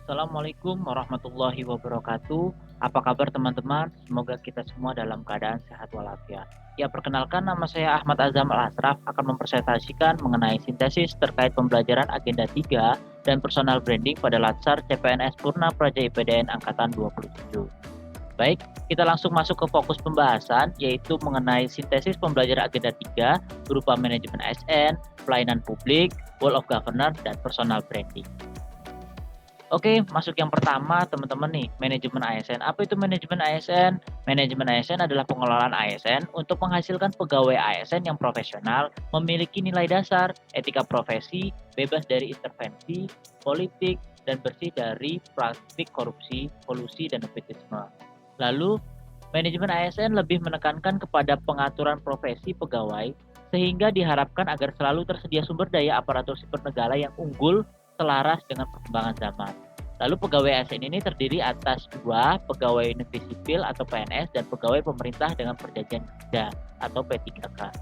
Assalamualaikum warahmatullahi wabarakatuh. Apa kabar teman-teman? Semoga kita semua dalam keadaan sehat walafiat. Ya, perkenalkan nama saya Ahmad Azam Al-Asraf akan mempresentasikan mengenai sintesis terkait pembelajaran agenda 3 dan personal branding pada Latsar CPNS Purna Praja IPDN Angkatan 27. Baik, kita langsung masuk ke fokus pembahasan yaitu mengenai sintesis pembelajaran agenda 3 berupa manajemen ASN, pelayanan publik, World of Governor, dan personal branding. Oke, masuk yang pertama teman-teman nih, manajemen ASN. Apa itu manajemen ASN? Manajemen ASN adalah pengelolaan ASN untuk menghasilkan pegawai ASN yang profesional, memiliki nilai dasar, etika profesi, bebas dari intervensi, politik, dan bersih dari praktik korupsi, kolusi, dan nepotisme. Lalu, manajemen ASN lebih menekankan kepada pengaturan profesi pegawai sehingga diharapkan agar selalu tersedia sumber daya aparatur sipil negara yang unggul selaras dengan perkembangan zaman. Lalu pegawai ASN ini terdiri atas 2, pegawai negeri sipil atau PNS dan pegawai pemerintah dengan perjanjian kerja atau P3K.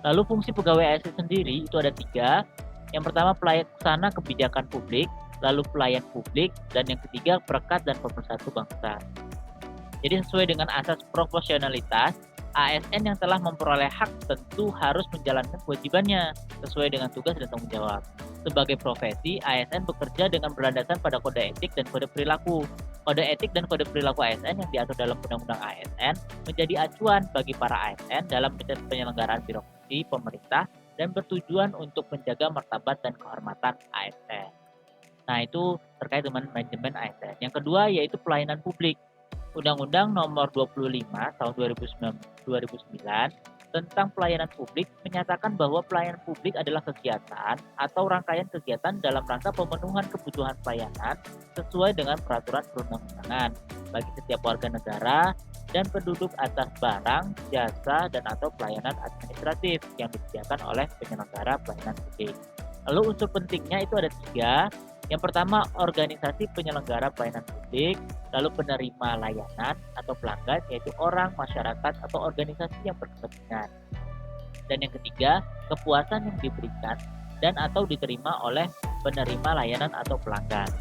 Lalu fungsi pegawai ASN sendiri itu ada 3. Yang pertama pelaksana kebijakan publik, lalu pelayan publik, dan yang ketiga perekat dan pemersatu bangsa. Jadi sesuai dengan asas proporsionalitas, ASN yang telah memperoleh hak tentu harus menjalankan kewajibannya sesuai dengan tugas dan tanggung jawab. Sebagai profesi, ASN bekerja dengan berlandaskan pada kode etik dan kode perilaku. Kode etik dan kode perilaku ASN yang diatur dalam Undang-Undang ASN menjadi acuan bagi para ASN dalam penyelenggaraan birokrasi pemerintah dan bertujuan untuk menjaga martabat dan kehormatan ASN. Nah, itu terkait dengan manajemen ASN. Yang kedua yaitu pelayanan publik. Undang-Undang Nomor 25 Tahun 2009 tentang pelayanan publik menyatakan bahwa pelayanan publik adalah kegiatan atau rangkaian kegiatan dalam rangka pemenuhan kebutuhan pelayanan sesuai dengan peraturan perundang-undangan bagi setiap warga negara dan penduduk atas barang, jasa, dan atau pelayanan administratif yang disediakan oleh penyelenggara pelayanan publik. Lalu unsur pentingnya itu ada 3. Yang pertama, organisasi penyelenggara pelayanan publik, lalu penerima layanan atau pelanggan yaitu orang, masyarakat, atau organisasi yang berkepentingan. Dan yang ketiga, kepuasan yang diberikan dan atau diterima oleh penerima layanan atau pelanggan.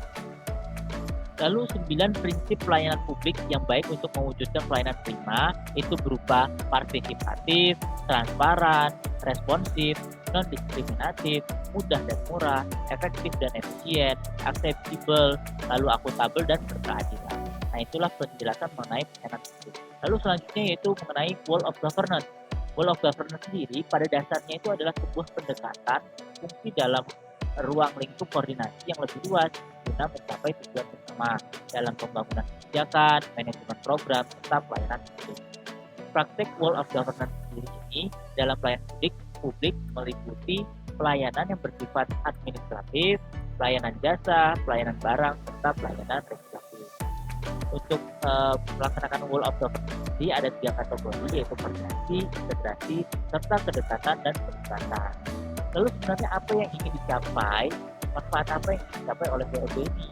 Lalu 9 prinsip pelayanan publik yang baik untuk mewujudkan pelayanan prima itu berupa partisipatif, transparan, responsif, non-diskriminatif, mudah dan murah, efektif dan efisien, aksesibel, lalu akuntabel dan berkeadilan. Nah, itulah penjelasan mengenai pelayanan publik. Lalu selanjutnya yaitu mengenai World of Governance. World of Governance sendiri pada dasarnya itu adalah sebuah pendekatan fungsi dalam ruang lingkup koordinasi yang lebih luas guna mencapai tujuan bersama dalam pembangunan kebijakan, manajemen program, serta pelayanan publik. Praktek World of Governance sendiri ini dalam pelayanan publik meliputi pelayanan yang bersifat administratif, pelayanan jasa, pelayanan barang, serta pelayanan legislatif. Untuk melaksanakan World of Governance ini ada 3 kategori yaitu koordinasi, integrasi, serta kedekatan dan peningkatan. Lalu sebenarnya apa yang ingin dicapai, manfaat apa yang ingin dicapai oleh WOG ini?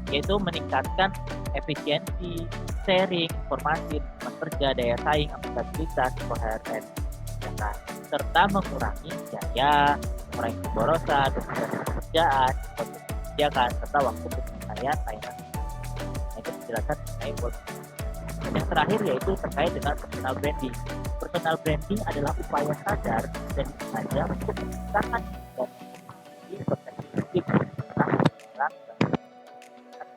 Yaitu meningkatkan efisiensi, sharing, informasi, teman kerja, daya saing, akuntabilitas, koheren, serta mengurangi biaya, mengurangi keborosan, pekerjaan, kebijakan, serta waktu penyelesaian layanan. Itu penjelasan mengenai World. Yang terakhir yaitu terkait dengan personal branding. Personal branding adalah upaya sadar dan sengaja untuk menciptakan dan memiliki persepsi publik tentang orang dan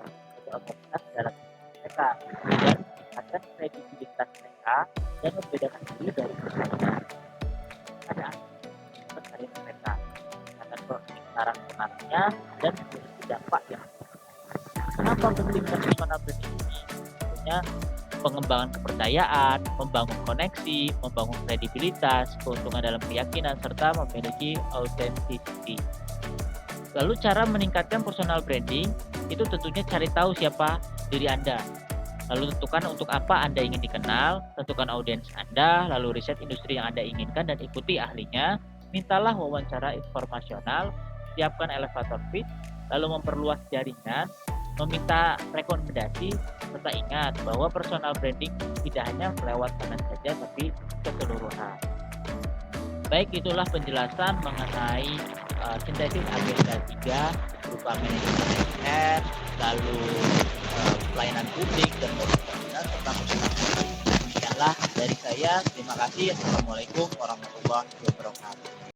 otoritas dalam mereka dan meningkatkan kredibilitas mereka dan membedakan diri dari persaingan dari mereka akan peningkatan pengaruhnya dan memiliki dampak yang kenapa penting personal branding ini? Tentunya pengembangan kepercayaan, membangun koneksi, membangun kredibilitas, keuntungan dalam keyakinan, serta memiliki authenticity. Lalu cara meningkatkan personal branding itu tentunya cari tahu siapa diri Anda. Lalu tentukan untuk apa Anda ingin dikenal, tentukan audiens Anda, lalu riset industri yang Anda inginkan dan ikuti ahlinya, mintalah wawancara informasional, siapkan elevator pitch, lalu memperluas jaringan, meminta rekomendasi, serta ingat bahwa personal branding tidak hanya lewat konten saja tapi keseluruhan. Baik, itulah penjelasan mengenai sintesis agenda 3 berupa manajemen HR, lalu pelayanan publik dan pembangunan serta persepak. Demikianlah dari saya. Terima kasih. Assalamualaikum warahmatullahi wabarakatuh.